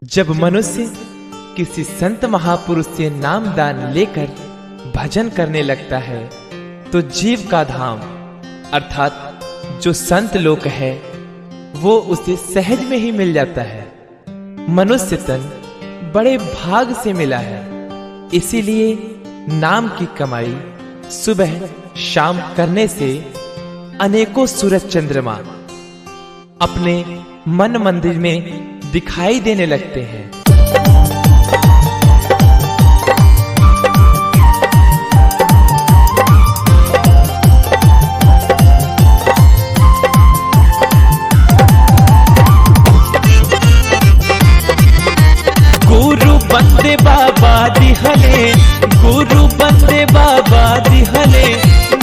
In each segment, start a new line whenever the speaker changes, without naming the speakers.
जब मनुष्य किसी संत महापुरुष से नाम दान लेकर भजन करने लगता है तो जीव का धाम अर्थात जो संत लोक है वो उसे सहज में ही मिल जाता है। मनुष्य तन बड़े भाग से मिला है, इसीलिए नाम की कमाई सुबह शाम करने से अनेकों सूरज चंद्रमा अपने मन मंदिर में दिखाई देने लगते हैं।
गुरु बंदे बाबा दिहले, गुरु बंदे बाबा दिहले,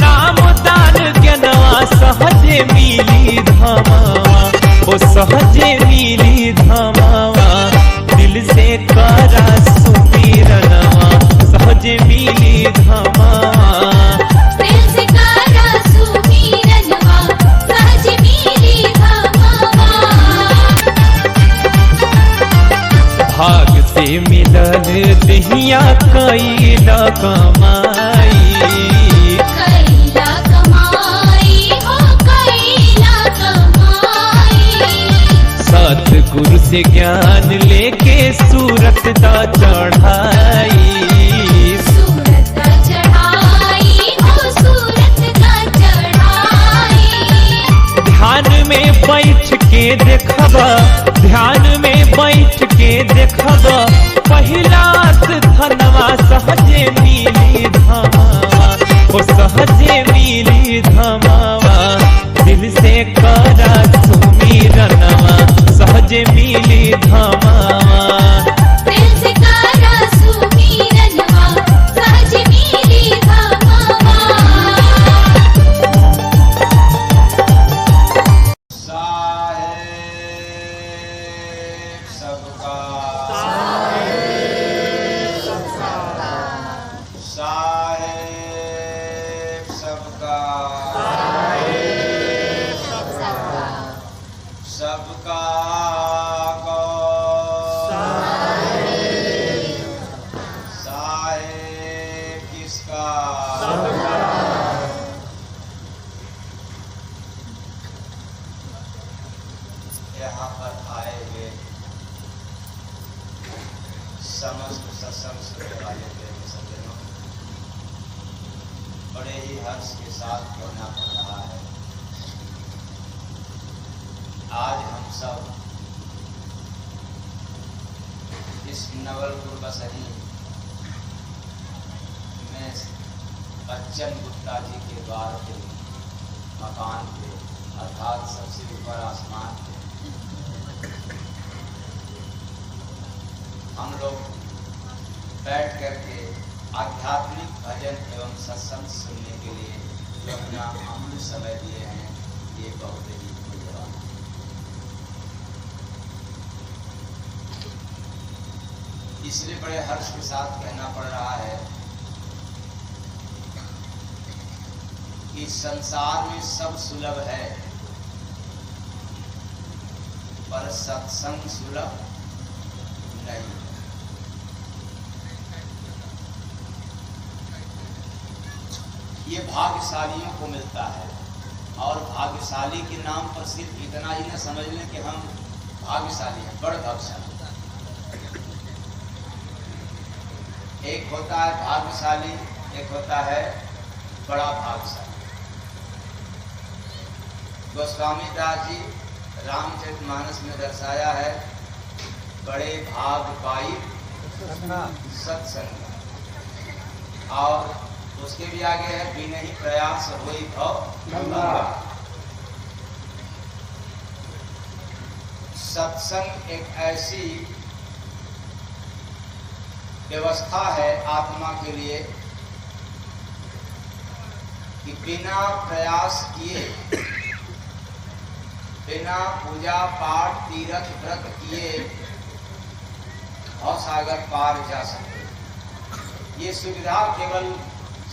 नाम दान ज्ञानवा सहजे मिली धामावा, ओ सहजे मिली धामावा, दिल से करा सुमिरनवा सहजे मिली धामावा,
दिल से करा सुमिरनवा सहजे मिली धामावा।
भाग से मिलल दहिया कैला कमाई,
कैला कमाई हो कैला कमाई,
सतगुरु से ज्ञान लेके सूरत दा चढ़ाई,
सूरत का चढ़ाई हो सूरत का चढ़ाई,
ध्यान में बैठ के देखबा, ध्यान में बैठ के देखबा, पहिला धनवा सहजे मिली धामावा, ओ सहजे मिली धामावा, दिल से करा सुमिरनवा सहजे मिली धामावा,
दिल से करा सुमिरनवा सहजे मिली धामावा।
सबका को साहेब किसका यहाँ पर आए हुए समस्त सत्संग सुनने वाले प्रेमी सज्जनों, बड़े ही हर्ष के साथ कहना पड़ रहा है, आज हम सब इस नवलपुर बसरी में बच्चन गुप्ता जी के द्वार पे मकान पे अर्थात सबसे ऊपर आसमान पे हम लोग बैठ करके आध्यात्मिक भजन एवं सत्संग सुनने के लिए जो अपना अमूल्य समय दिए हैं, ये बहुत ही मूल्यवान है। इसलिए बड़े हर्ष के साथ कहना पड़ रहा है कि संसार में सब सुलभ है पर सत्संग सुलभ नहीं। ये भाग्यशालियों को मिलता है और भाग्यशाली के नाम पर सिर्फ इतना ही न समझ लें कि हम भाग्यशाली हैं, बड़ भाग्यशाली। एक होता है भाग्यशाली, एक होता है बड़ा भाग्यशाली। गोस्वामी दास जी रामचरितमानस में दर्शाया है, बड़े भाग पाई सत्संग, और उसके भी आगे है बिनहि प्रयास होई भव गंगा। सत्संग एक ऐसी व्यवस्था है आत्मा के लिए कि बिना प्रयास किए, बिना पूजा पाठ तीर्थ व्रत किए भव सागर पार जा सकते। ये सुविधा केवल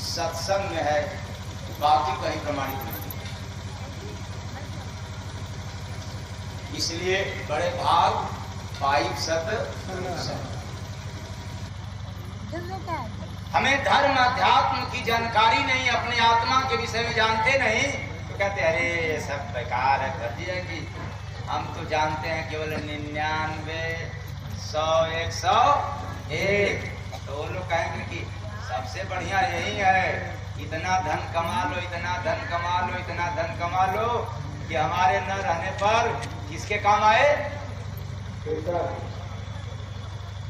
सत्संग में है, बाकी कहीं प्रमाणित नहीं। इसलिए बड़े भाग पाइप सत। हमें धर्म अध्यात्म की जानकारी नहीं, अपनी आत्मा के विषय में जानते नहीं, तो कहते अरे ये सब बेकार है, कर दिया कि हम तो जानते हैं केवल 99, 100, 101। तो वो लोग कहेंगे कि सबसे बढ़िया यही है, इतना धन कमा लो, इतना धन कमा लो, इतना धन कमा लो कि हमारे न रहने पर किसके काम आए?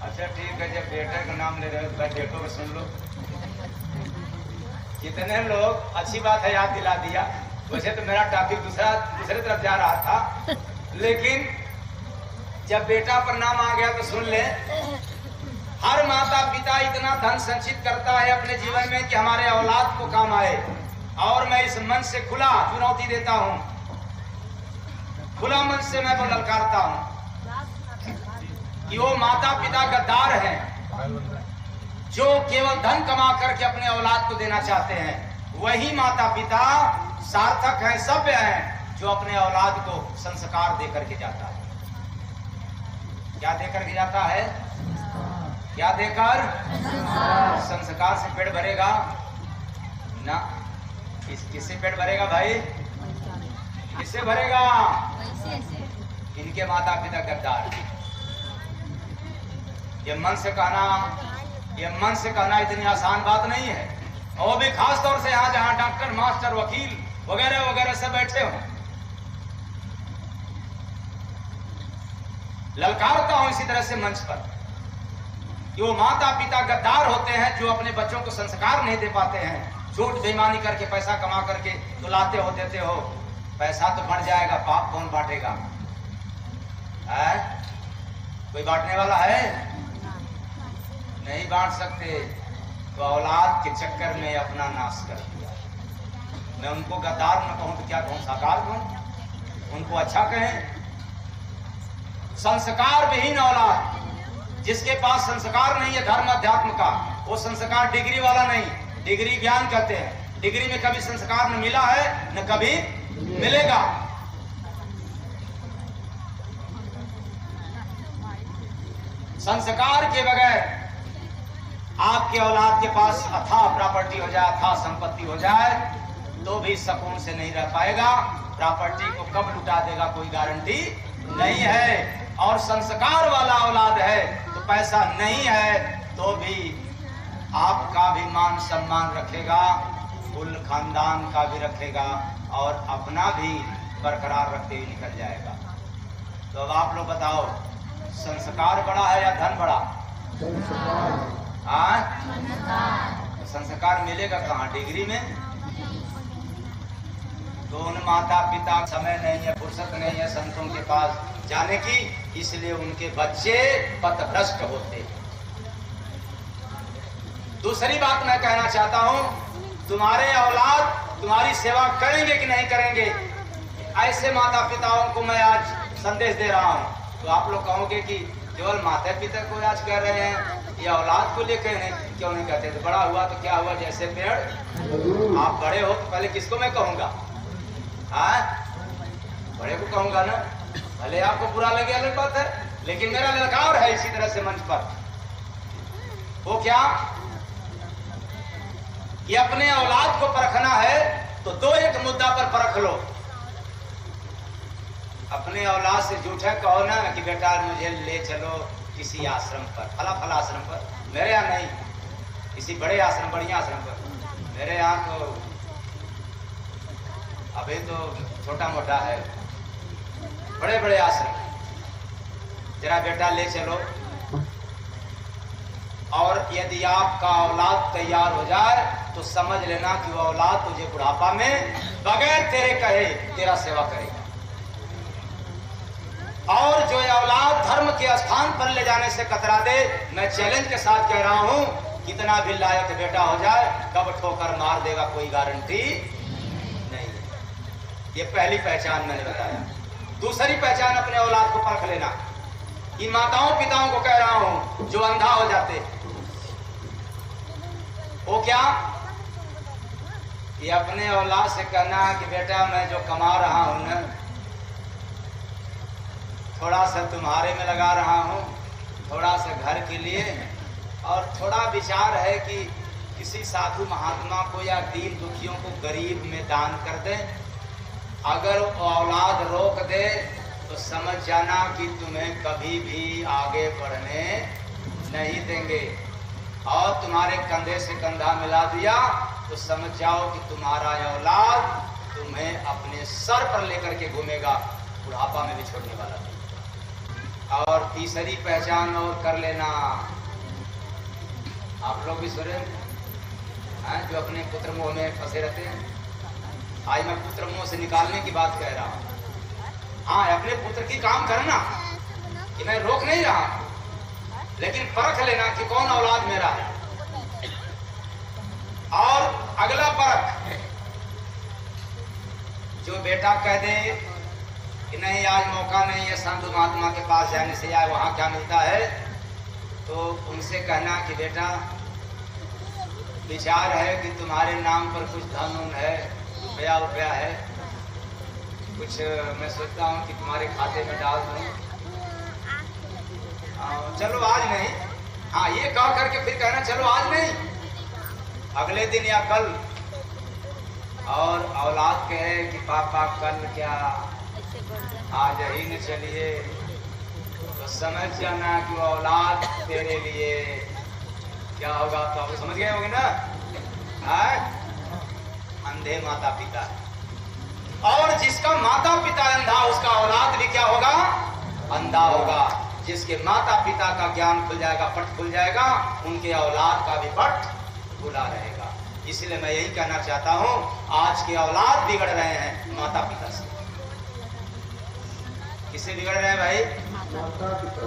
अच्छा ठीक है, जब बेटे का नाम ले रहे हो तो बेटों को सुन लो। कितने लोग, अच्छी बात है याद दिला दिया, वैसे तो मेरा टॉपिक दूसरे तरफ जा रहा था, लेकिन जब बेटा पर नाम आ गया तो सुन ले। हर माता पिता इतना धन संचित करता है अपने जीवन में कि हमारे औलाद को काम आए, और मैं इस मन से खुला चुनौती देता हूं, खुला मन से मैं तो ललकारता हूं कि वो माता पिता गद्दार हैं जो केवल धन कमा करके अपने औलाद को देना चाहते हैं। वही माता पिता सार्थक हैं, सभ्य हैं, जो अपने औलाद को संस्कार दे करके जाता है। क्या दे करके जाता है? क्या देकर? संस्कार से पेट भरेगा ना? किससे पेट भरेगा भाई? किससे भरेगा? इनके माता पिता गद्दार। ये मन से कहना इतनी आसान बात नहीं है, और भी खास तौर से यहाँ जहाँ डॉक्टर, मास्टर, वकील वगैरह वगैरह सब बैठे हों। ललकारता हूं इसी तरह से मंच पर कि वो माता पिता गद्दार होते हैं जो अपने बच्चों को संस्कार नहीं दे पाते हैं। झूठ बेईमानी करके पैसा कमा करके तो लाते हो, देते हो, पैसा तो बढ़ जाएगा, पाप कौन बांटेगा? कोई बांटने वाला है? नहीं बांट सकते। तो औलाद के चक्कर में अपना नाश कर दिया। मैं उनको गद्दार न कहूं तो क्या कहूं? साकार कहूं? उनको अच्छा कहें? संस्कार विहीन औलाद, जिसके पास संस्कार नहीं है धर्म अध्यात्म का, वो संस्कार डिग्री वाला नहीं, डिग्री ज्ञान कहते हैं। डिग्री में कभी संस्कार न मिला है न कभी मिलेगा। संस्कार के बगैर आपके औलाद के पास अथाह प्रॉपर्टी हो जाए, अथाह संपत्ति हो जाए, तो भी सुकून से नहीं रह पाएगा। प्रॉपर्टी को कब लुटा देगा कोई गारंटी नहीं है। और संस्कार वाला औलाद है तो पैसा नहीं है तो भी आपका भी मान सम्मान रखेगा, कुल खानदान का भी रखेगा, और अपना भी बरकरार रखते हुए निकल जाएगा। तो अब आप लोग बताओ, संस्कार बड़ा है या धन बड़ा? तो संस्कार मिलेगा कहाँ? डिग्री में? तो उन माता पिता समय नहीं है, फुर्सत नहीं है संतों के पास जाने की, इसलिए उनके बच्चे पथभ्रष्ट होते हैं। दूसरी बात मैं कहना चाहता हूं, तुम्हारे औलाद तुम्हारी सेवा करेंगे कि नहीं करेंगे, ऐसे माता पिताओं को मैं आज संदेश दे रहा हूं। तो आप लोग कहोगे कि केवल माता पिता को आज कह रहे हैं, ये औलाद को लेकर क्यों नहीं कहते? तो बड़ा हुआ तो क्या हुआ, जैसे पेड़, आप बड़े हो तो पहले किसको मैं कहूंगा? बड़े को कहूंगा ना, भले आपको बुरा लगे अलग बात है, लेकिन मेरा ललकार है इसी तरह से मंच पर। वो क्या कि अपने औलाद को परखना है तो दो एक मुद्दा पर परख लो। अपने औलाद से झूठा कहो ना कि बेटा मुझे ले चलो किसी आश्रम पर, फला फला आश्रम पर, मेरे यहाँ नहीं, किसी बड़े आश्रम, बढ़िया आश्रम पर। मेरे यहाँ तो अभी तो छोटा मोटा है, बड़े बड़े आश्रम, तेरा बेटा ले चलो। और यदि आपका औलाद तैयार हो जाए तो समझ लेना कि वो औलाद तुझे बुढ़ापा में बगैर तेरे कहे तेरा सेवा करेगा। और जो औलाद धर्म के स्थान पर ले जाने से कतरा दे, मैं चैलेंज के साथ कह रहा हूं, कितना भी लायक बेटा हो जाए, कब ठोकर मार देगा कोई गारंटी नहीं। ये पहली पहचान मैंने बताया। दूसरी पहचान अपने औलाद को परख लेना। इन माताओं पिताओं को कह रहा हूं जो अंधा हो जाते, वो क्या कि अपने औलाद से कहना कि बेटा मैं जो कमा रहा हूं ना, थोड़ा सा तुम्हारे में लगा रहा हूँ, थोड़ा सा घर के लिए, और थोड़ा विचार है कि किसी साधु महात्मा को या दीन दुखियों को गरीब में दान कर दें। अगर औलाद रोक दे तो समझ जाना कि तुम्हें कभी भी आगे बढ़ने नहीं देंगे, और तुम्हारे कंधे से कंधा मिला दिया तो समझ जाओ कि तुम्हारा औलाद तुम्हें अपने सर पर लेकर के घूमेगा, बुढ़ापा में भी छोड़ने वाला नहीं। और तीसरी पहचान और कर लेना, आप लोग भी सुने हैं जो अपने पुत्र मोह में फंसे रहते हैं। आज मैं पुत्र मोह से निकालने की बात कह रहा हूं। हाँ, अपने पुत्र की काम करना कि मैं रोक नहीं रहा, लेकिन परख लेना कि कौन औलाद मेरा है। और अगला परख, जो बेटा कह दे कि नहीं आज मौका नहीं है साधु महात्मा के पास जाने से, या वहां क्या मिलता है, तो उनसे कहना कि बेटा विचार है कि तुम्हारे नाम पर कुछ धन उन है, रुपया है, कुछ मैं सोचता हूँ कि तुम्हारे खाते में डाल दूँ, चलो आज नहीं। हाँ, ये कह करके फिर कहना चलो आज नहीं, अगले दिन या कल। और औलाद कहे कि पापा कल क्या, आज ही न चलिए, तो समझ जाना कि वो औलाद तेरे लिए क्या होगा। तो आप समझ गए होंगे ना। अंधे माता पिता है, और जिसका माता पिता अंधा उसका औलाद भी क्या होगा, अंधा होगा। जिसके माता पिता का ज्ञान खुल जाएगा, पट खुल जाएगा, उनके औलाद का भी पट खुला रहेगा। इसलिए मैं यही कहना चाहता हूं, आज के औलाद बिगड़ रहे हैं माता पिता से। किससे बिगड़ रहे हैं भाई? माता पिता।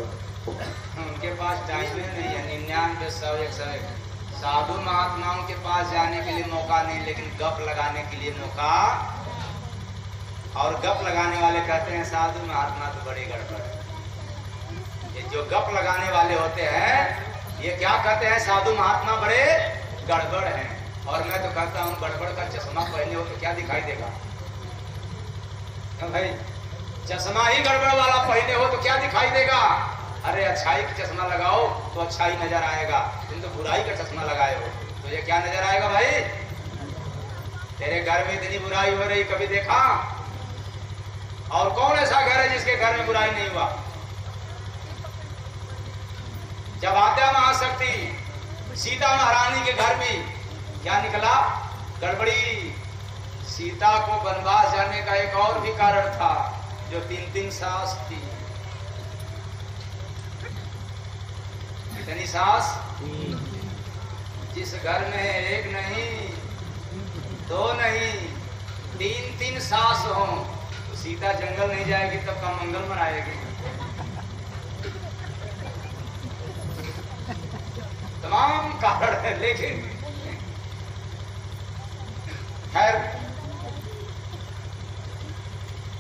उनके पास टाइम नहीं है, 99 100 101 साधु महात्माओं के पास जाने के लिए मौका नहीं, लेकिन गप लगाने के लिए मौका। और गप लगाने वाले कहते हैं साधु महात्मा तो बड़े गड़बड़ है। ये जो गप लगाने वाले होते हैं ये क्या कहते हैं, साधु महात्मा बड़े गड़बड़ हैं। और मैं तो कहता हूँ गड़बड़ का चश्मा पहने हो तो क्या दिखाई देगा? भाई चश्मा ही गड़बड़ वाला पहने हो तो क्या दिखाई देगा? अरे अच्छाई का चश्मा लगाओ तो अच्छाई नजर आएगा, तुम तो बुराई का चश्मा लगाए हो तो ये क्या नजर आएगा भाई? तेरे घर में इतनी बुराई हो रही, कभी देखा? और कौन ऐसा घर है जिसके घर में बुराई नहीं हुआ? जब आद्या महाशक्ति सीता महारानी के घर में क्या निकला? गड़बड़ी। सीता को वनवास जाने का एक और भी कारण था, जो 3-3 सास थी। कितनी सास? जिस घर में एक नहीं, दो नहीं, 3-3 सास हो तो सीता जंगल नहीं जाएगी, तब का मंगल मनाएगी। तमाम कारण है, लेकिन खैर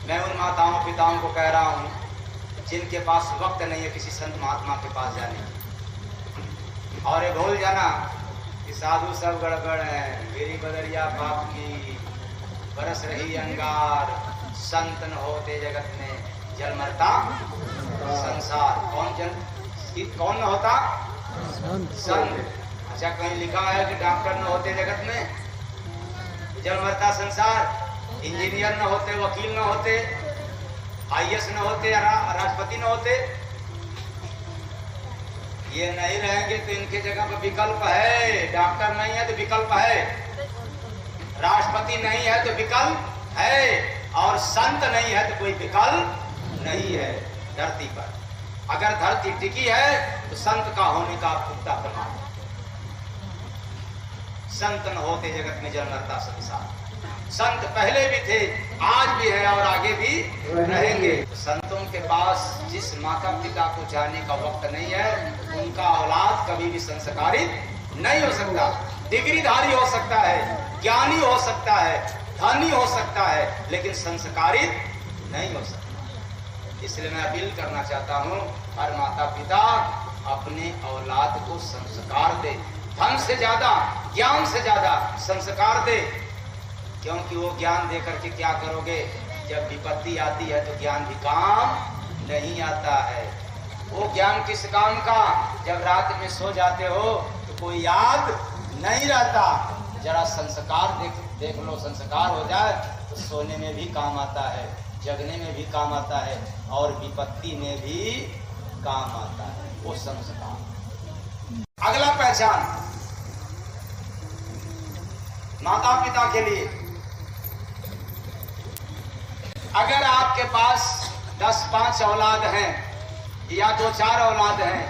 मैं उन माताओं पिताओं को कह रहा हूं जिनके पास वक्त नहीं है किसी संत महात्मा के पास जाने। और ये भूल जाना कि साधु सब गड़बड़ है, मेरी बदरिया बाप की बरस रही अंगार, संत न होते जगत में जल मरता संसार। कौन न होता? संत। अच्छा, कहीं लिखा है कि डॉक्टर न होते जगत में जल मरता संसार, इंजीनियर न होते, वकील न होते, IAS न होते, राष्ट्रपति न होते? ये नहीं रहेंगे तो इनके जगह पर विकल्प है। डॉक्टर नहीं है तो विकल्प है, राष्ट्रपति नहीं है तो विकल्प है, और संत नहीं है तो कोई विकल्प नहीं है धरती पर। अगर धरती टिकी है तो संत का होने का पुख्ता प्रमाण। संत न होते जगत में जल मरता संसार। संत पहले भी थे, आज भी है और आगे भी रहेंगे। संतों के पास जिस माता पिता को जाने का वक्त नहीं है, उनका औलाद कभी भी संस्कारित नहीं हो सकता। डिग्रीधारी हो सकता है, ज्ञानी हो सकता है, धनी हो सकता है, लेकिन संस्कारित नहीं हो सकता। इसलिए मैं अपील करना चाहता हूँ, हर माता पिता अपने औलाद को संस्कार दे। धन से ज्यादा, ज्ञान से ज्यादा संस्कार दे। क्योंकि वो ज्ञान दे करके क्या करोगे? जब विपत्ति आती है तो ज्ञान भी काम नहीं आता है। वो ज्ञान किस काम का? जब रात में सो जाते हो तो कोई याद नहीं रहता। जरा संस्कार देख लो, संस्कार हो जाए तो सोने में भी काम आता है, जगने में भी काम आता है और विपत्ति में भी काम आता है वो संस्कार। अगला पहचान माता पिता के लिए। अगर आपके पास 10-5 औलाद हैं या 2-4 औलाद हैं,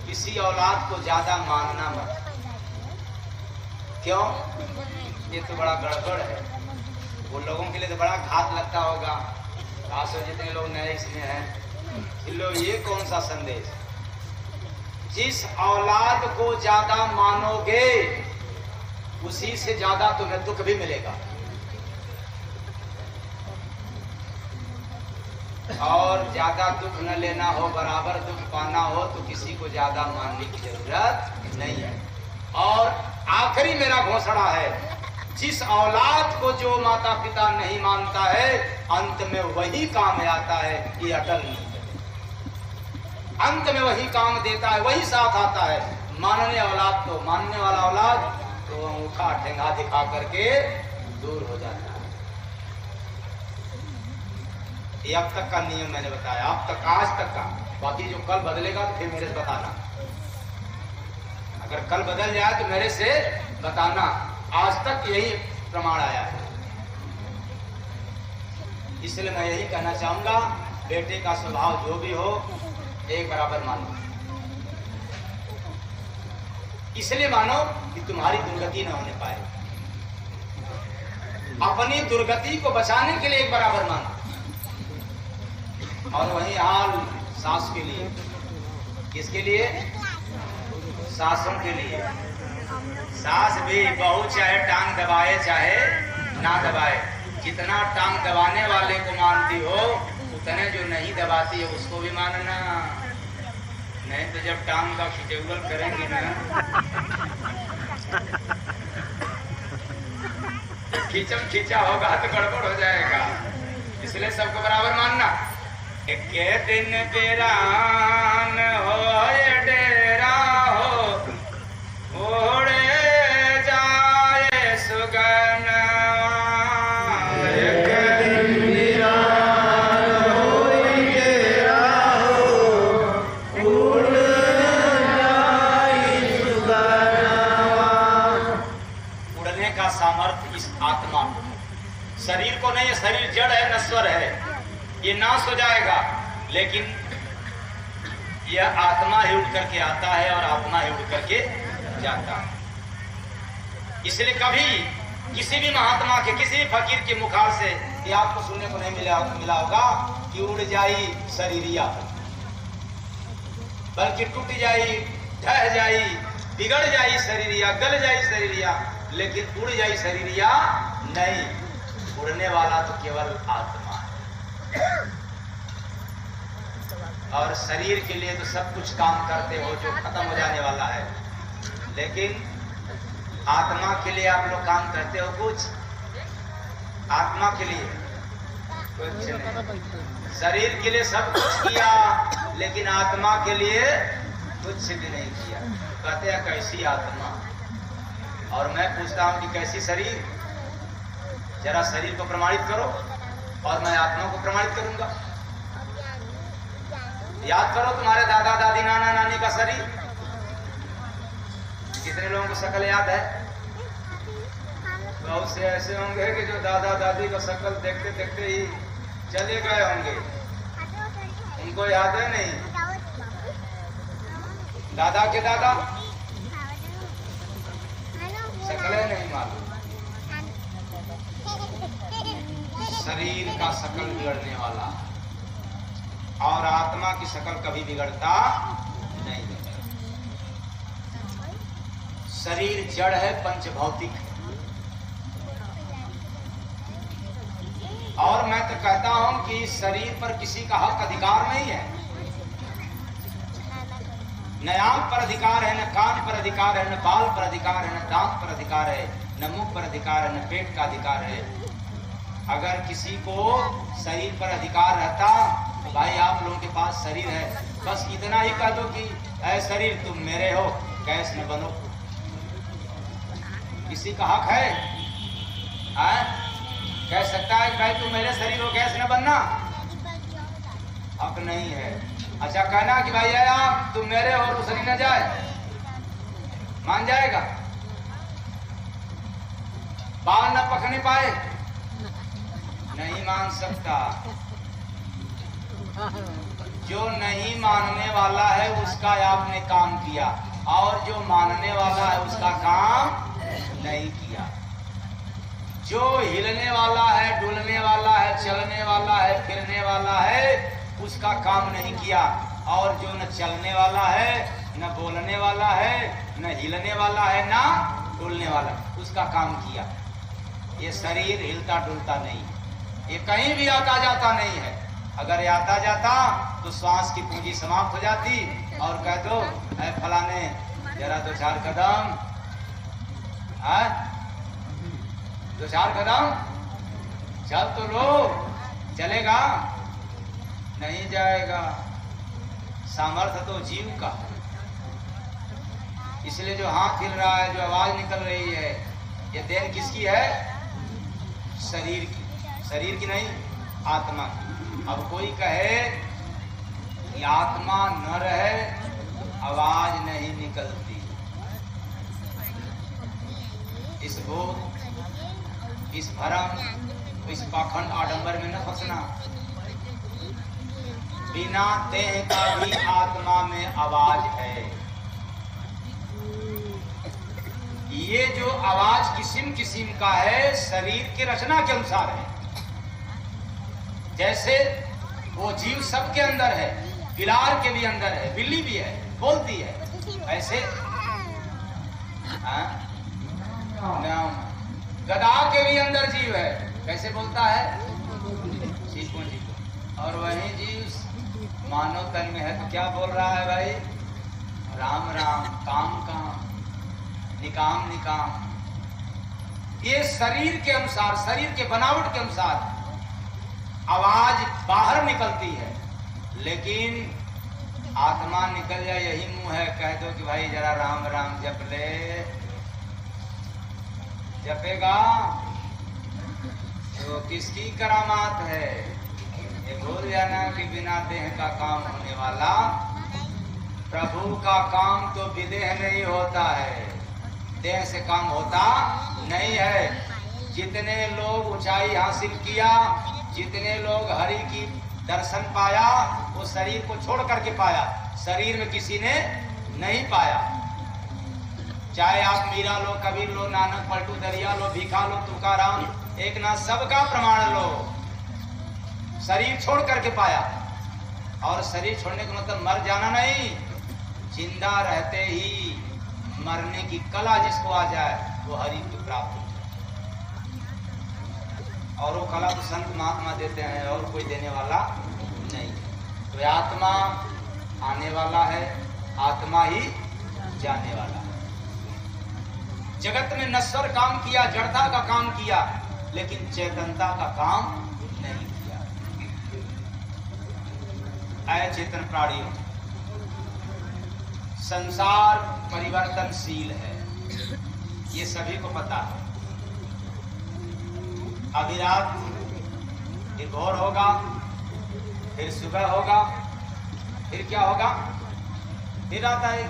किसी औलाद को ज्यादा मानना मत। क्यों? ये तो बड़ा गड़बड़ है। वो लोगों के लिए तो बड़ा घात लगता होगा। खासकर जितने लोग नए इसमें हैं, इन लोग ये कौन सा संदेश? जिस औलाद को ज्यादा मानोगे उसी से ज्यादा तुम्हें दुख भी मिलेगा। और ज्यादा दुख न लेना हो, बराबर दुख पाना हो तो किसी को ज्यादा मानने की जरूरत नहीं है। और आखिरी मेरा घोषणा है, जिस औलाद को जो माता पिता नहीं मानता है अंत में वही काम आता है, ये अटल नहीं है। अंत में वही काम देता है, वही साथ आता है। मानने औलाद तो, मानने वाला औलाद तो अंगूठा ठेंगा दिखा करके दूर हो जाता है। ये अब तक का नियम मैंने बताया, अब तक, आज तक का। बाकी जो कल बदलेगा तो फिर मेरे से बताना। अगर कल बदल जाए तो मेरे से बताना। आज तक यही प्रमाण आया है। इसलिए मैं यही कहना चाहूंगा, बेटे का स्वभाव जो भी हो एक बराबर मानो। इसलिए मानो कि तुम्हारी दुर्गति न होने पाए। अपनी दुर्गति को बचाने के लिए एक बराबर मानो। और वही हाल सास के लिए। किसके लिए? सासों के लिए। सास भी बहू चाहे टांग दबाए चाहे ना दबाए, जितना टांग दबाने वाले को मानती हो उतने जो नहीं दबाती है उसको भी मानना। नहीं तो जब टांग का खिचौल करेंगे ना, खींचम खींचा होगा तो गड़बड़ हो जाएगा। इसलिए सबको बराबर मानना। एक दिन बेरान हो डेरा हो, ओढ़े जाए सुगन। उड़ने का सामर्थ्य इस आत्मा को, शरीर को नहीं। शरीर जड़ है, नश्वर है, ये नाश हो जाएगा। लेकिन यह आत्मा ही उठ करके आता है और आत्मा ही उठ करके जाता है। इसलिए कभी किसी भी महात्मा के, किसी भी फकीर के मुखार से ये आपको सुनने को नहीं मिला होगा कि उड़ जाई शरीरिया, बल्कि टूट जाई, ढह जाई, बिगड़ जाई शरीरिया, गल जाई शरीरिया, लेकिन उड़ जाई शरीरिया नहीं। उड़ने वाला तो केवल आत्मा है। और शरीर के लिए तो सब कुछ काम करते हो जो खत्म हो जाने वाला है, लेकिन आत्मा के लिए आप लोग काम करते हो कुछ? आत्मा के लिए कुछ नहीं। शरीर के लिए सब कुछ किया, लेकिन आत्मा के लिए कुछ भी नहीं किया। कहते हैं कैसी आत्मा? और मैं पूछता हूं कि कैसी शरीर? जरा शरीर को प्रमाणित करो और मैं आत्मा को प्रमाणित करूंगा। याद करो तुम्हारे दादा दादी, नाना नानी का शरीर। कितने लोगों को शक्ल याद है? बहुत से ऐसे होंगे कि जो दादा दादी का शक्ल देखते देखते ही चले गए होंगे, उनको याद है नहीं। दादा के दादा शक्लें नहीं मालूम। शरीर का शक्ल बिगड़ने वाला और आत्मा की शक्ल कभी बिगड़ता नहीं। शरीर जड़ है, पंचभौतिक है। और मैं तो कहता हूं कि शरीर पर किसी का हक अधिकार नहीं है। न आंख पर अधिकार है, न कान पर अधिकार है, न बाल पर अधिकार है, न दांत पर अधिकार है, न मुंह पर अधिकार है, न पेट का अधिकार है। अगर किसी को शरीर पर अधिकार रहता तो भाई आप लोगों के पास शरीर है, बस इतना ही कह दो कि ऐ शरीर तुम मेरे हो, गैस न बनो। किसी का हक है? कह सकता है कि भाई तुम मेरे शरीर हो, गैस न बनना? हक नहीं है। अच्छा कहना कि भाई आप तुम मेरे हो, वो शरीर न जाए, मान जाएगा? बाल न पकने पाए, नहीं मान सकता। जो नहीं मानने वाला है उसका आपने काम किया, और जो मानने वाला है उसका काम नहीं किया। जो हिलने वाला है, डुलने वाला है, चलने वाला है, फिरने वाला है, उसका काम नहीं किया। और जो न चलने वाला है, न बोलने वाला है, न हिलने वाला है, ना डुलने वाला, उसका काम किया। ये शरीर हिलता डुलता नहीं, ये कहीं भी आता जाता नहीं है। अगर ये आता जाता तो श्वास की पूंजी समाप्त हो जाती, और कह दो ऐ फलाने जरा 2-4 कदम, है 2-4 कदम चल तो लो, चलेगा? नहीं जाएगा। सामर्थ्य तो जीव का है। इसलिए जो हाथ हिल रहा है, जो आवाज निकल रही है, ये देन किसकी है? शरीर की। शरीर की नहीं, आत्मा की। अब कोई कहे कि आत्मा न रहे, आवाज नहीं निकलती, इस बोध, इस भरम, इस पाखंड आडंबर में न फंसना। बिना देह का भी आत्मा में आवाज है। ये जो आवाज किस्म किस्म का है, शरीर की रचना के अनुसार है। जैसे वो जीव सबके अंदर है, बिलार के भी अंदर है, बिल्ली भी है, बोलती है, ऐसे गधा के भी अंदर जीव है, कैसे बोलता है? चीको चीको। और वही जीव मानव तन में है तो क्या बोल रहा है भाई? राम राम, काम काम, निकाम निकाम। ये शरीर के अनुसार, शरीर के बनावट के अनुसार आवाज बाहर निकलती है, लेकिन आत्मा निकल जाए यही मुंह है। कह दो कि भाई जरा राम राम जप ले, जपेगा तो किसकी करामात है? ये भूल जाना कि बिना देह का काम होने वाला, प्रभु का काम तो विदेह नहीं होता है, देह से काम होता नहीं है। जितने लोग ऊंचाई हासिल किया, जितने लोग हरि की दर्शन पाया, वो शरीर को छोड़ करके पाया, शरीर में किसी ने नहीं पाया। चाहे आप मीरा लो, कबीर लो, नानक, पलटू दरिया लो, भीखा लो, तुकाराम, एक ना सबका प्रमाण लो, शरीर छोड़ करके पाया। और शरीर छोड़ने का मतलब मर जाना नहीं, जिंदा रहते ही मरने की कला जिसको आ जाए वो हरि को प्राप्त हो जाए। और वो कला तो संत महात्मा देते हैं, और कोई देने वाला नहीं। तो आत्मा आने वाला है, आत्मा ही जाने वाला है। जगत में नश्वर काम किया, जड़ता का काम किया, लेकिन चेतनता का काम नहीं किया। अचेतन प्राणियों, संसार परिवर्तनशील है, ये सभी को पता है। अभी रात फिर भोर होगा, फिर सुबह होगा, फिर क्या होगा, फिर आता है।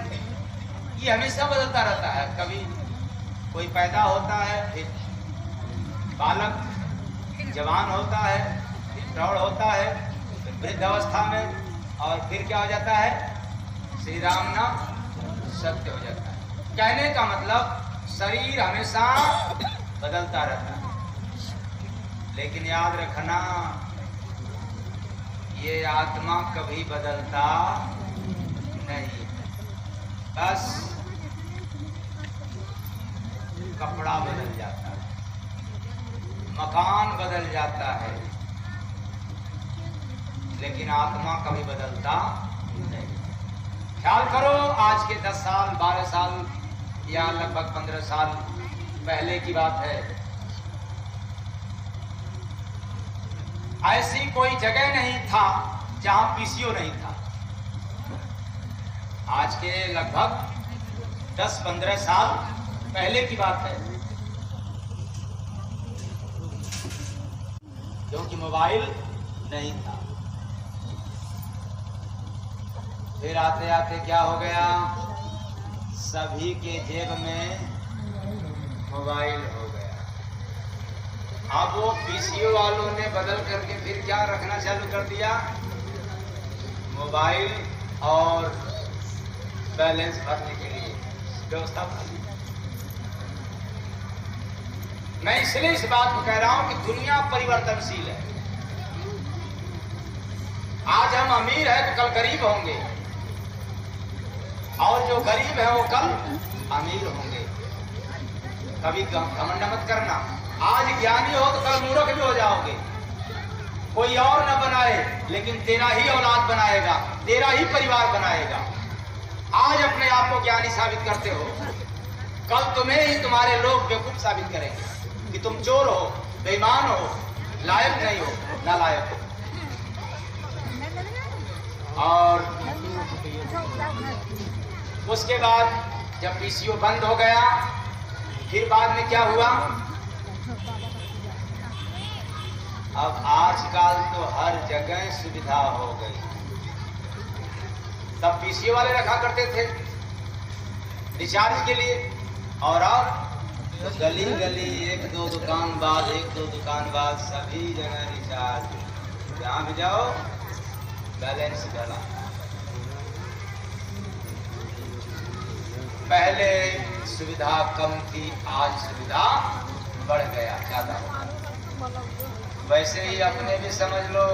ये हमेशा बदलता रहता है। कभी कोई पैदा होता है, फिर बालक जवान होता है, फिर प्रौढ़ होता है, फिर वृद्ध अवस्था में, और फिर क्या हो जाता है? श्री राम नाम सत्य हो जाता है। कहने का मतलब शरीर हमेशा बदलता रहता है, लेकिन याद रखना ये आत्मा कभी बदलता नहीं। बस कपड़ा बदल जाता है, मकान बदल जाता है, लेकिन आत्मा कभी बदलता नहीं। ख्याल करो, आज के 10 साल 12 साल या लगभग 15 साल पहले की बात है। ऐसी कोई जगह नहीं था जहां पीसीओ नहीं था। आज के लगभग 10-15 साल पहले की बात है, क्योंकि मोबाइल नहीं था। फिर आते आते क्या हो गया, सभी के जेब में मोबाइल हो गया। अब वो पीसीओ वालों ने बदल करके फिर क्या रखना चालू कर दिया, मोबाइल और बैलेंस भरने के लिए व्यवस्था कर दी। मैं इसलिए इस बात को कह रहा हूं कि दुनिया परिवर्तनशील है। आज हम अमीर हैं तो कल गरीब होंगे, और जो गरीब है वो कल अमीर होंगे। कभी घमंड मत करना, आज ज्ञानी हो तो कल मूर्ख भी हो जाओगे। कोई और न बनाए, लेकिन तेरा ही औलाद बनाएगा, तेरा ही परिवार बनाएगा। आज अपने आप को ज्ञानी साबित करते हो, कल तुम्हें ही तुम्हारे लोग बेवकूफ साबित करेंगे कि तुम चोर हो, बेईमान हो, लायक नहीं हो, नालायक हो। और उसके बाद जब पीसीओ बंद हो गया, फिर बाद में क्या हुआ, अब आजकल तो हर जगह सुविधा हो गई। तब पीसीओ वाले रखा करते थे रिचार्ज के लिए, और अब तो गली गली एक दो दुकान बाद सभी जगह रिचार्ज। जहां भी जाओ बैलेंस डाला। पहले सुविधा कम थी, आज सुविधा बढ़ गया, ज्यादा। वैसे ही अपने भी समझ लो,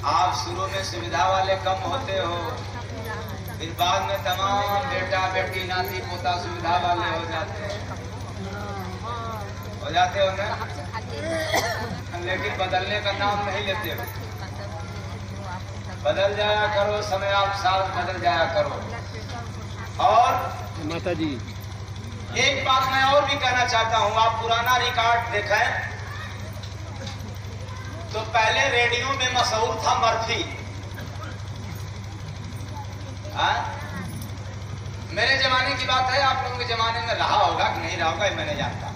आप शुरू में सुविधा वाले कम होते हो, फिर बाद में तमाम बेटा बेटी नाती पोता सुविधा वाले हो जाते हो ना, लेकिन बदलने का नाम नहीं लेते हो। बदल जाया करो, समय आप साथ बदल जाया करो। और
माता जी,
एक बात मैं और भी कहना चाहता हूं, आप पुराना रिकॉर्ड देखें तो पहले रेडियो में मशहूर था मर्फी। मेरे जमाने की बात है, आप लोगों के जमाने में रहा होगा कि नहीं रहा होगा ये मैं नहीं जानता।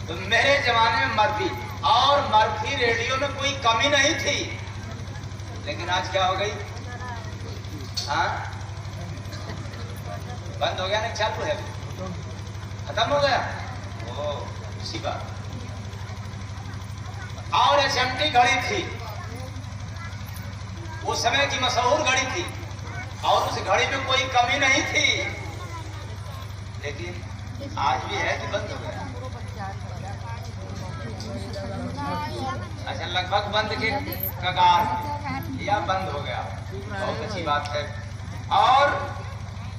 तो मेरे जमाने में मर्फी, और मर्फी रेडियो में कोई कमी नहीं थी। लेकिन आज क्या हो गई, बंद हो गया ना, चालू है, खत्म हो गया। ओ इसी बात। और एचएमटी घड़ी थी, उस समय की मशहूर घड़ी थी, और उस घड़ी में कोई कमी नहीं थी। लेकिन आज भी है कि बंद हो गया। अच्छा, लगभग बंद के कगार या बंद हो गया, बहुत अच्छी बात है। और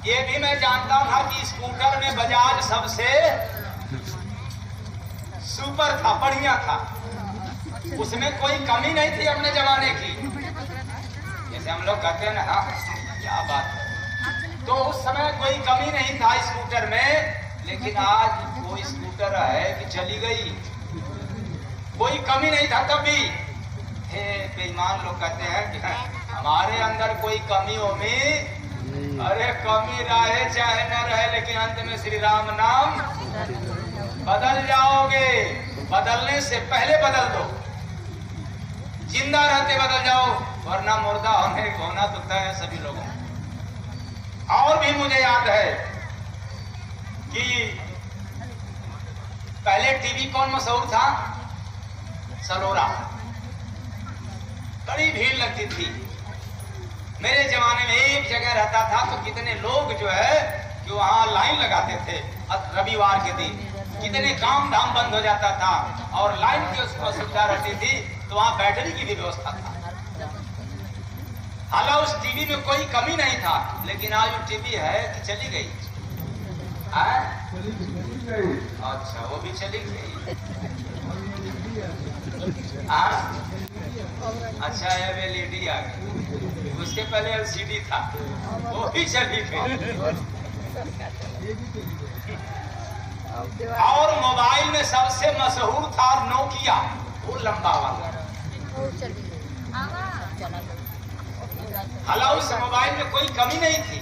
ये भी मैं जानता था कि स्कूटर में बजाज सबसे सुपर था, बढ़िया था, उसमें कोई कमी नहीं थी अपने जमाने की। जैसे हम लोग कहते हैं ना, क्या बात है, तो उस समय कोई कमी नहीं था स्कूटर में। लेकिन आज वो स्कूटर है कि चली गई, कोई कमी नहीं था तब भी। बेईमान लोग कहते हैं कि हमारे अंदर कोई कमी हो में, अरे कमी रहे चाहे न रहे, लेकिन अंत में श्री राम नाम बदल जाओगे। बदलने से पहले बदल दो, जिंदा रहते बदल जाओ, वरना मुर्दा होना तो तय है सभी लोगों। और भी मुझे याद है कि पहले टीवी कौन मशहूर था, सलोरा, बड़ी भीड़ लगती थी। मेरे जमाने में एक जगह रहता था तो कितने लोग जो है कि वहां लाइन लगाते थे रविवार के दिन। कितने काम धाम बंद हो जाता था और लाइन की उसको सुविधा रहती थी, तो वहां बैठने की भी व्यवस्था था। हालांकि उस टीवी में कोई कमी नहीं था, लेकिन आज वो टीवी है कि चली गई। अच्छा, वो भी चली गई। अच्छा, एलईडी आ गई, उसके पहले एलसीडी था, वो भी चली गई। और मोबाइल में सबसे मशहूर था नोकिया, वो लंबा वाला। हाला उस मोबाइल में कोई कमी नहीं थी,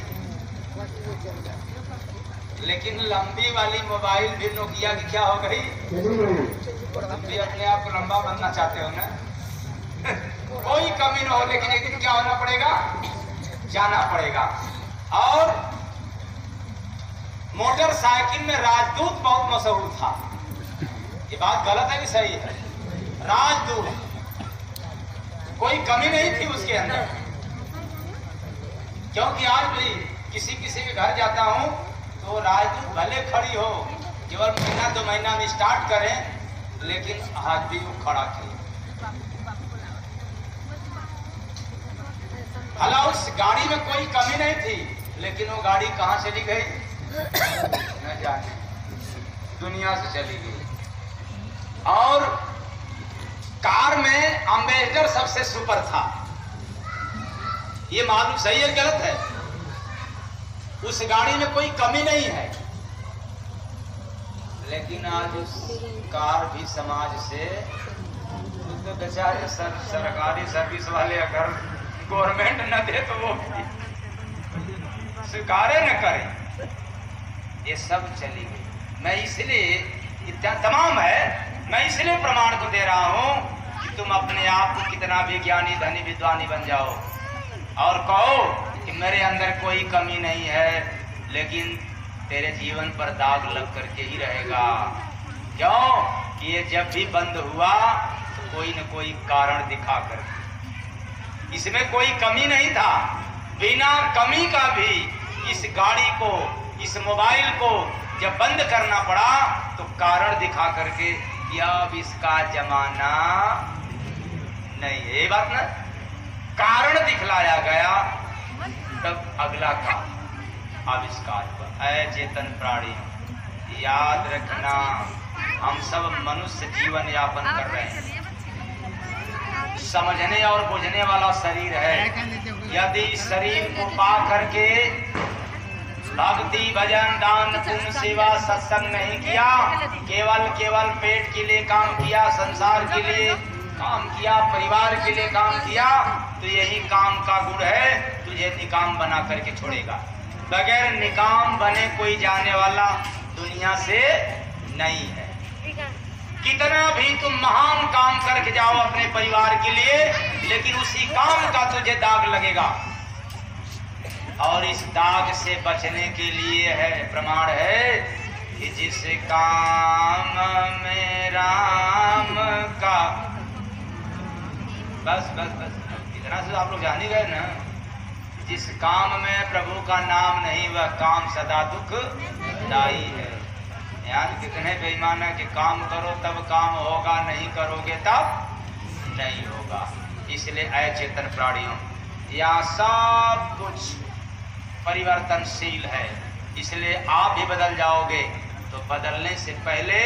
लेकिन लंबी वाली मोबाइल भी नोकिया की क्या हो गई? तुम भी अपने आप को लंबा बनना चाहते हो ना? कोई कमी ना हो, लेकिन एक दिन क्या होना पड़ेगा? जाना पड़ेगा। और मोटरसाइकिल में राजदूत बहुत मशहूर था। ये बात गलत है कि सही है? राजदूत, कोई कमी नहीं थी उसके अंदर। क्योंकि आज भी किसी के घर जाता हूं तो राजदूत भले खड़ी हो, केवल महीना 2 महीना में स्टार्ट करें, लेकिन आज भी वो खड़ा थी। हालांकि उस गाड़ी में कोई कमी नहीं थी, लेकिन वो गाड़ी कहां चली गई न जाने, दुनिया से चली गई। और कार में एम्बेसडर सबसे सुपर था। ये मालूम सही है गलत है? उस गाड़ी में कोई कमी नहीं है, लेकिन आज उस कार भी समाज से, तो बेचारे सरकारी सर्विस वाले अगर गवर्नमेंट न दे तो वो स्वीकारे न करे, ये सब चली गई। मैं इसलिए इतना तमाम है, मैं इसलिए प्रमाण को दे रहा हूं कि तुम अपने आप को कितना भी ज्ञानी धनी विद्वानी बन जाओ और कहो कि मेरे अंदर कोई कमी नहीं है, लेकिन तेरे जीवन पर दाग लग करके ही रहेगा। क्यों कि ये जब भी बंद हुआ तो कोई न कोई कारण दिखा कर, इसमें कोई कमी नहीं था। बिना कमी का भी इस गाड़ी को, इस मोबाइल को जब बंद करना पड़ा तो कारण दिखा करके कि अब इसका जमाना नहीं है। ये बात ना, कारण दिखलाया गया, तब अगला काम आविष्कार हुआ। ऐ चेतन प्राणी, याद रखना हम सब मनुष्य जीवन यापन कर रहे हैं, समझने और बुझने वाला शरीर है। यदि शरीर को पा करके भक्ति भजन दान पुण्य सेवा सत्संग नहीं किया, केवल पेट के लिए काम किया, संसार के लिए काम किया, परिवार के लिए काम किया, तो यही काम का गुण है, तुझे निकाम बना करके छोड़ेगा। बगैर निकाम बने कोई जाने वाला दुनिया से नहीं है। कितना भी तुम महान काम करके जाओ अपने परिवार के लिए, लेकिन उसी काम का तुझे दाग लगेगा। और इस दाग से बचने के लिए है, प्रमाण है कि जिस काम में राम का, बस इतना से आप लोग जान ही गए ना, जिस काम में प्रभु का नाम नहीं वह काम सदा दुखदायी है। यानी कितने बेईमान है कि काम करो तब काम होगा, नहीं करोगे तब नहीं होगा। इसलिए अचेतन प्राणियों, यहाँ सब कुछ परिवर्तनशील है, इसलिए आप भी बदल जाओगे। तो बदलने से पहले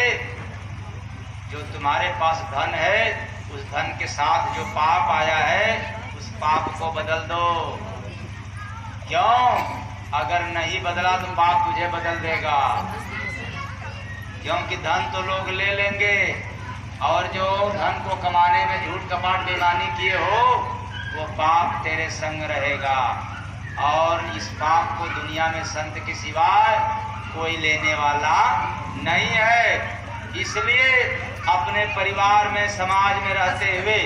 जो तुम्हारे पास धन है, उस धन के साथ जो पाप आया है उस पाप को बदल दो। क्यों? अगर नहीं बदला तो पाप तुझे बदल देगा। क्योंकि धन तो लोग ले लेंगे, और जो धन को कमाने में झूठ कपट बेईमानी किए हो वो पाप तेरे संग रहेगा। और इस पाप को दुनिया में संत के सिवाय कोई लेने वाला नहीं है। इसलिए अपने परिवार में, समाज में रहते हुए,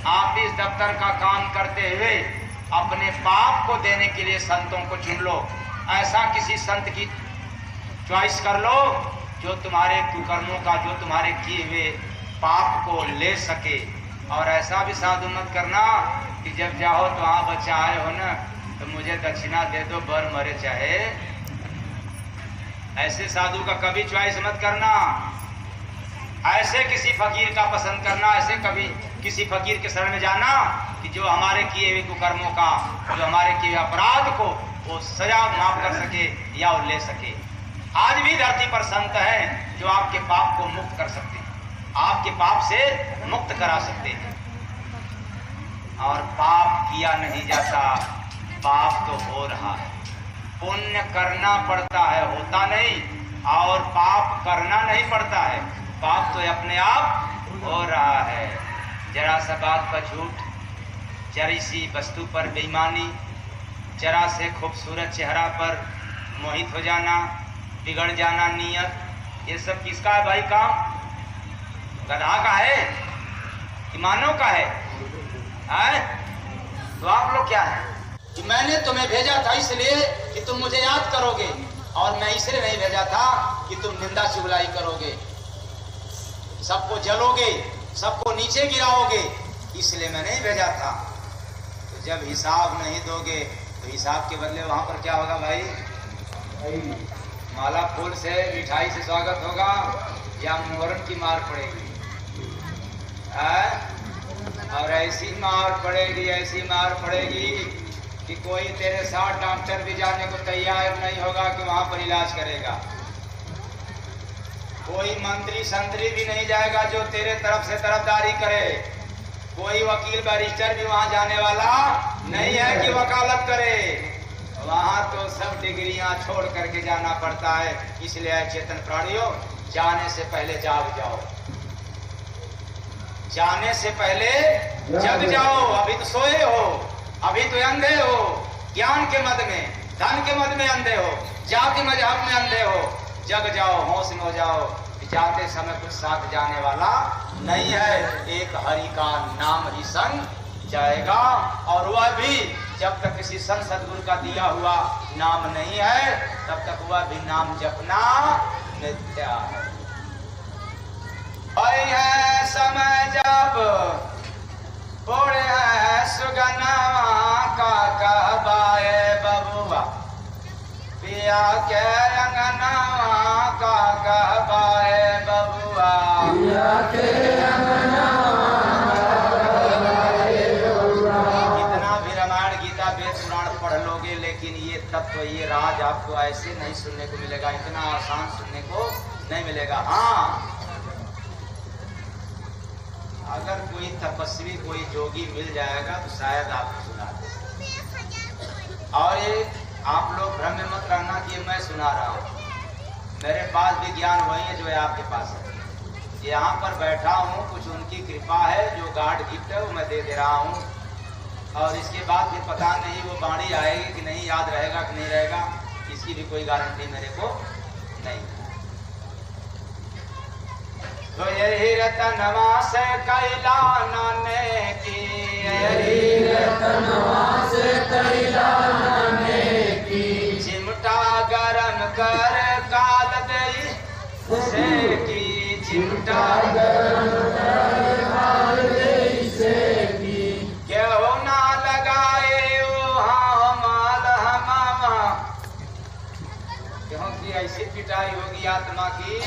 ऑफिस दफ्तर का काम करते हुए अपने पाप को देने के लिए संतों को चुन लो। ऐसा किसी संत की चॉइस कर लो जो तुम्हारे कुकर्मों का, जो तुम्हारे किए हुए पाप को ले सके। और ऐसा भी साधु मत करना कि जब जाओ तो वहाँ बच्चा आए हो ना तो मुझे दक्षिणा दे दो, बर मरे चाहे। ऐसे साधु का कभी चॉइस मत करना। ऐसे किसी फकीर का पसंद करना, ऐसे कभी किसी फकीर के शरण में जाना कि जो हमारे किए हुए कुकर्मों का, जो हमारे किए हुए अपराध को वो सजा माफ कर सके या वो ले सके। आज भी धरती पर संत हैं जो आपके पाप को मुक्त कर सकते हैं, आपके पाप से मुक्त करा सकते हैं। और पाप किया नहीं जाता, पाप तो हो रहा है। पुण्य करना पड़ता है, होता नहीं, और पाप करना नहीं पड़ता है, पाप तो अपने आप हो रहा है। जरा सा बात पर झूठ, जरी सी वस्तु पर बेईमानी, जरा से खूबसूरत चेहरा पर मोहित हो जाना, बिगड़ जाना नीयत, ये सब किसका है भाई काम? गधा का है कि मानव का है? तो आप लोग क्या है कि मैंने तुम्हें भेजा था इसलिए कि तुम मुझे याद करोगे, और मैं इसलिए नहीं भेजा था कि तुम निंदा चुगलाई करोगे, सबको जलोगे, सबको नीचे गिराओगे, इसलिए मैं नहीं भेजा था। तो जब हिसाब नहीं दोगे तो हिसाब के बदले वहां पर क्या होगा भाई? माला फूल से मिठाई से स्वागत होगा या मोहरम की मार पड़ेगी? और ऐसी मार पड़ेगी, ऐसी मार पड़ेगी कि कोई तेरे साथ डॉक्टर भी जाने को तैयार नहीं होगा कि वहां पर इलाज करेगा। कोई मंत्री संतरी भी नहीं जाएगा जो तेरे तरफ से तरफदारी करे। कोई वकील बैरिस्टर भी वहां जाने वाला नहीं है कि वकालत करे। वहां तो सब डिग्रियां छोड़ करके जाना पड़ता है। इसलिए चेतन प्राणियों, जाने से पहले जाग जाओ, जाने से पहले जग जाओ। अभी तो सोए हो, अभी तो अंधे हो, ज्ञान के मद में, धन के मद में अंधे हो, जाति मजहब में अंधे हो। जग जाओ, होश में हो जाओ। जाते समय कुछ साथ जाने वाला नहीं है, एक हरि का नाम ही संग जाएगा। और वह भी जब तक किसी संत सदगुरु का दिया हुआ नाम नहीं है, तब तक वह भी नाम जपना मिथ्या है। है समय जब पोड़े है सुगनवा का कहबाए बबुआ, पिया के अंगनवा का कहबाए बबुआ, पिया के कितना भी रामायण गीता वेद पुराण पढ़ लोगे, लेकिन ये तत्व, ये राज आपको ऐसे नहीं सुनने को मिलेगा, इतना आसान सुनने को नहीं मिलेगा। हाँ, अगर कोई तपस्वी, कोई जोगी मिल जाएगा तो शायद आपको सुना दे। और ये आप लोग भ्रम में मत रहना कि मैं सुना रहा हूँ। मेरे पास भी ज्ञान वही है जो है आपके पास है। यहाँ पर बैठा हूँ, कुछ उनकी कृपा है, जो गार्ड गिफ्ट है वो मैं दे रहा हूँ। और इसके बाद भी पता नहीं वो बाणी आएगी कि नहीं, याद रहेगा कि नहीं रहेगा, इसकी भी कोई गारंटी मेरे को नहीं। तो यही रतनवा से कैलाने की, यही रतनवा से कैलाने की, चिमटा गरम कर काल दई से की, चिमटा गरम कर काल दई से की, क्यों ना लगाए वो माल हमामा, क्योंकि ऐसी पिटाई होगी आत्मा की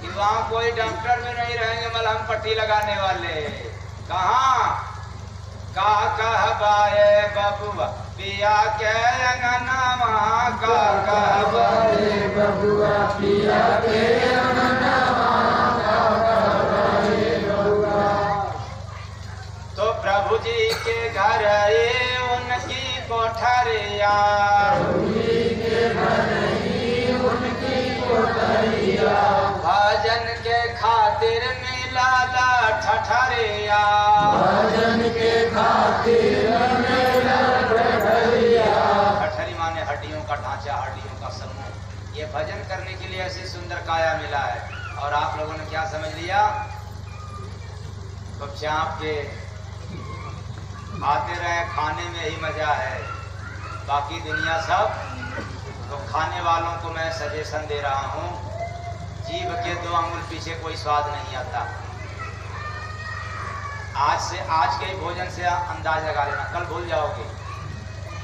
कि वहाँ कोई डॉक्टर भी नहीं रहेंगे मलहम पट्टी लगाने वाले। कहाँ का कहबाए बबुआ, पिया के अंगनवा का कहबाए बबुआ, पिया के अंगनवा का कहबाए बबुआ। तो प्रभु जी के घर ये उनकी कोठरिया, प्रभु जी के घर ही उनकी कोठरिया, भजन के खातिर मिला ठठरिया, भजन के खातिर मिला ठठरिया। ठठरी माने हड्डियों का ढांचा, हड्डियों का समूह। ये भजन करने के लिए ऐसी सुंदर काया मिला है। और आप लोगों ने क्या समझ लिया? तो चाप के आते रहे, खाने में ही मजा है, बाकी दुनिया सब। तो खाने वालों को मैं सजेशन दे रहा हूँ, जीभ के 2 अंगुल पीछे कोई स्वाद नहीं आता। आज के भोजन से अंदाज लगा लेना, कल भूल जाओगे।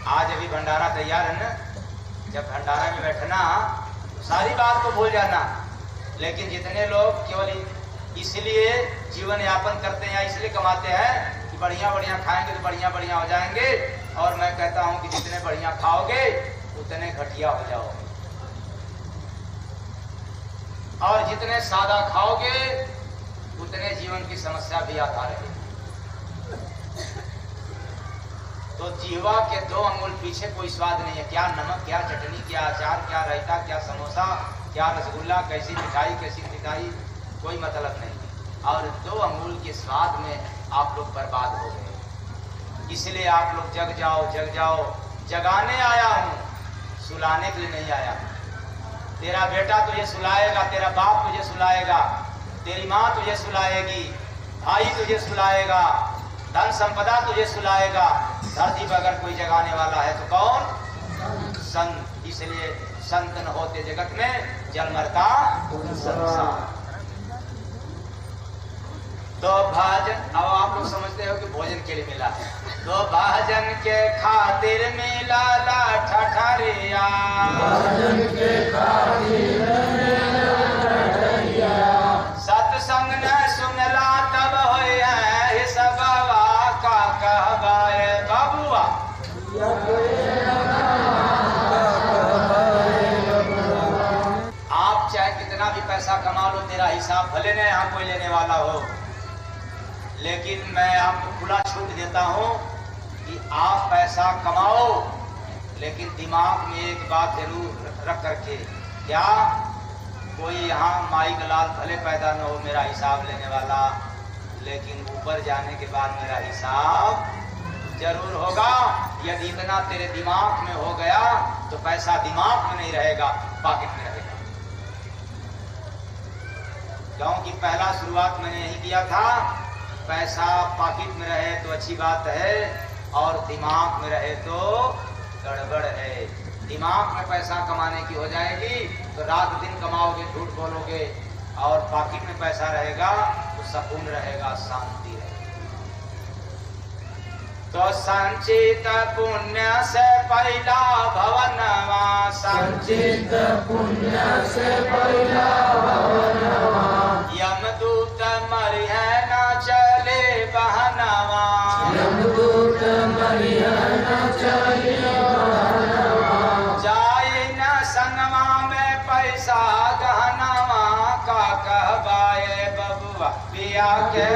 आज अभी भंडारा तैयार है ना, जब भंडारा में बैठना तो सारी बात को भूल जाना। लेकिन जितने लोग केवल इसलिए जीवन यापन करते हैं, इसलिए कमाते हैं कि बढ़िया बढ़िया खाएंगे तो बढ़िया बढ़िया हो जाएंगे। और मैं कहता हूँ कि जितने बढ़िया खाओगे उतने घटिया हो जाओगे, और जितने सादा खाओगे उतने जीवन की समस्या भी आता रहेगी। तो जीवा के 2 अंगुल पीछे कोई स्वाद नहीं है। क्या नमक, क्या चटनी, क्या अचार, क्या रायता, क्या समोसा, क्या रसगुल्ला, कैसी मिठाई, कैसी मिठाई, कोई मतलब नहीं। और 2 अंगुल के स्वाद में आप लोग बर्बाद हो गए। इसलिए आप लोग जग जाओ, जग जाओ। जगाने आया हूं, सुलाने के लिए नहीं आया। तेरा बेटा तुझे सुलाएगा, तेरा बाप तुझे सुलाएगा, तेरी माँ तुझे सुलाएगी, भाई तुझे सुलाएगा, धन संपदा तुझे सुलाएगा। धरती पर अगर कोई जगाने वाला है तो कौन? संत। इसलिए संत न होते जगत में, जल मरता संसार। तो भजन, अब आप लोग समझते हो कि भोजन के लिए मिला है, तो भजन के खातिर मिला ला ठठरिया, सत्संग न सुनला तब होया सबवा का कहवाए बबुआ। आप चाहे कितना भी पैसा कमा लो, तेरा हिसाब भले न यहाँ कोई लेने वाला हो, लेकिन मैं आपको खुला छूट देता हूं कि आप पैसा कमाओ, लेकिन दिमाग में एक बात जरूर रख करके, क्या कोई यहाँ माई का लाल भले पैदा न हो मेरा हिसाब लेने वाला, लेकिन ऊपर जाने के बाद मेरा हिसाब जरूर होगा। यदि इतना तेरे दिमाग में हो गया तो पैसा दिमाग में नहीं रहेगा, पॉकेट में रहेगा। क्योंकि पहला शुरुआत मैंने यही किया था, पैसा पॉकेट में रहे तो अच्छी बात है, और दिमाग में रहे तो गड़बड़ है। दिमाग में पैसा कमाने की हो जाएगी तो रात दिन कमाओगे, झूठ बोलोगे, और पॉकेट में पैसा रहेगा तो सुकून रहेगा, शांति रहेगी। तो संचित पुण्य से पहला भवनवा, संचित पुण्य से पहला भवनवा, यमदूत मरिह न चले बहनवा, यमदूत मरिह न चले बहनवा, जाए न संगवा में पैसा गहनवा, का कहवाए बबुआ पिया के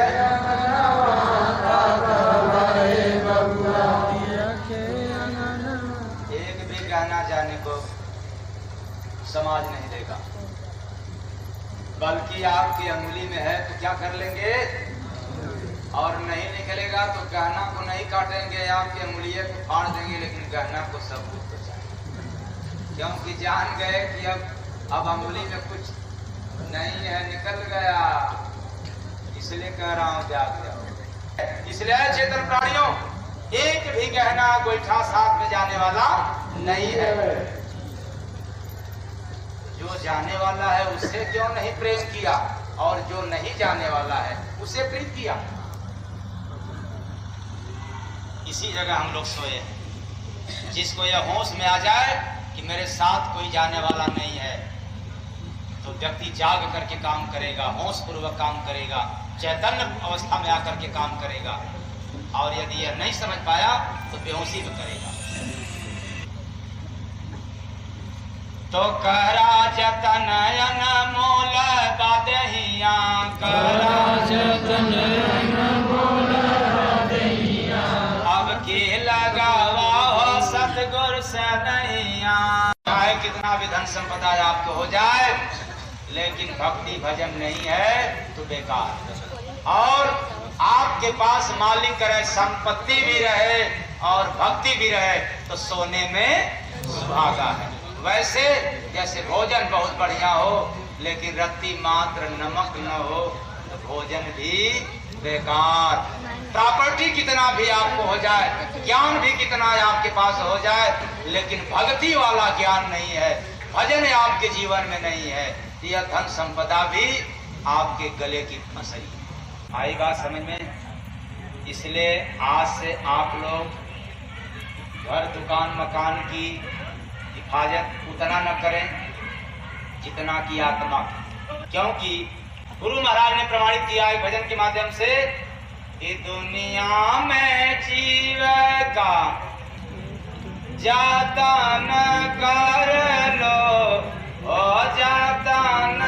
एक भी गहना जाने को समाज नहीं देगा, बल्कि आपकी अंगुली में है तो क्या कर लेंगे, और नहीं निकलेगा तो गहना को नहीं काटेंगे, आपकी अंगुली को फाड़ देंगे, लेकिन गहना को सब कुछ तो चाहिए। क्योंकि जान गए कि अब अंगुली में कुछ नहीं है, निकल गया, इसलिए कह रहा हूं जाग जाओ। इसलिए चेतन प्राणियों, एक भी गहना गोईठा साथ में जाने वाला नहीं है। जो जाने वाला है उससे क्यों नहीं प्रेम किया, और जो नहीं जाने वाला है उसे प्रीत किया। इसी जगह हम लोग सोए हैं। जिसको यह होश में आ जाए कि मेरे साथ कोई जाने वाला नहीं है, तो व्यक्ति जाग करके काम करेगा, होश पूर्वक काम करेगा, चैतन्य अवस्था में आकर के काम करेगा। और यदि यह नहीं समझ पाया तो बेहोशी में करेगा। तो करा जतन मोल बादहिया, करा जतन मोल बादहिया, अब के लगावा हो सतगुर से नैया। चाहे कितना भी धन संपदा आपको हो जाए, लेकिन भक्ति भजन नहीं है तो बेकार। और आपके पास मालिक रहे, संपत्ति भी रहे और भक्ति भी रहे, तो सोने में सुहागा है। वैसे जैसे भोजन बहुत बढ़िया हो, लेकिन रत्ती मात्र नमक न हो तो भोजन भी बेकार। प्रॉपर्टी कितना भी आपको हो जाए, ज्ञान भी कितना आपके पास हो जाए, लेकिन भक्ति वाला ज्ञान नहीं है, भजन आपके जीवन में नहीं है, यह धन संपदा भी आपके गले की फंसई। आई बात समझ में? इसलिए आज से आप लोग घर दुकान मकान की हिफाजत उतना न करें जितना की आत्मा की। क्योंकि गुरु महाराज ने प्रमाणित किया है भजन के माध्यम से कि दुनिया में जीव का जाता न कर लो, ओ जाता न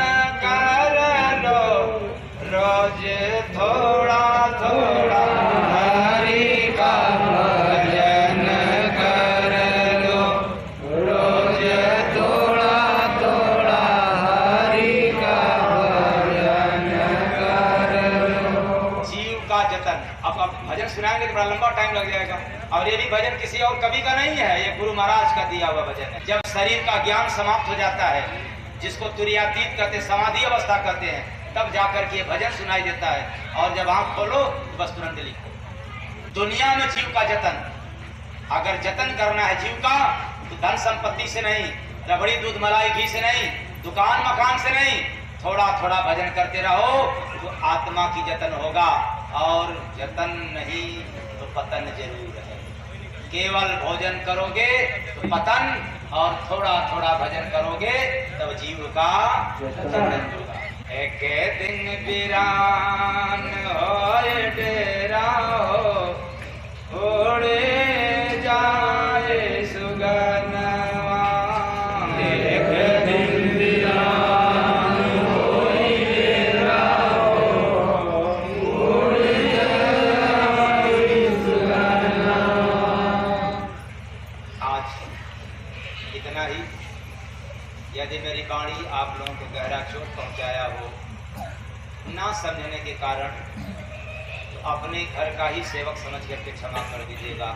कर लो, रोज थोड़ा थोड़ा हरि का भजन कर लो, रोज थोड़ा थोड़ा हरि का भजन कर लो। जीव का जतन, भजन सुनाएंगे तो बड़ा लंबा टाइम लग जाएगा। और ये भी भजन किसी और कवि का नहीं है, ये गुरु महाराज का दिया हुआ भजन है। जब शरीर का ज्ञान समाप्त हो जाता है, जिसको तुर्यातीत कहते हैं, समाधि अवस्था कहते हैं, तब जाकर के भजन सुनाई देता है। और जब आंख खोलो तो बस तुरंत लिखो। दुनिया में जीव का जतन, अगर जतन करना है जीव का, तो धन संपत्ति से नहीं, रबड़ी दूध मलाई घी से नहीं, दुकान मकान से नहीं, थोड़ा थोड़ा भजन करते रहो तो आत्मा की जतन होगा। और जतन नहीं तो पतन जरूर है। केवल भोजन करोगे तो पतन, और थोड़ा थोड़ा भजन करोगे तब जीव का जतन होगा। एक दिन वीरान होए डेरा हो, उड़े जाए सुगनवा। एक दिन वीरान होए डेरा हो, उड़े जाए सुगनवा। आज इतना ही। यदि मेरी वाणी आप लोगों को गहरा चोट पहुंचाया हो, ना समझने के कारण, तो अपने घर का ही सेवक समझ करके क्षमा कर दीजिएगा।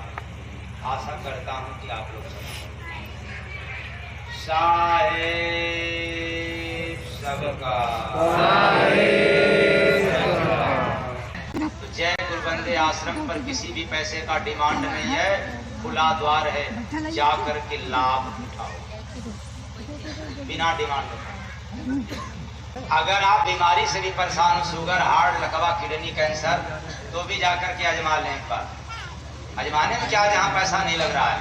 आशा करता हूं कि आप लोग साहेब सबका। तो जय गुरुबंदे आश्रम पर किसी भी पैसे का डिमांड नहीं है, खुला द्वार है, जाकर के लाभ उठाओ बिना डिमांड। अगर आप बीमारी से भी परेशान हो, शुगर, हार्ट, लकवा, किडनी, कैंसर, तो भी जाकर के आजमा लें एक बार। आजमाने में क्या, जहाँ पैसा नहीं लग रहा है।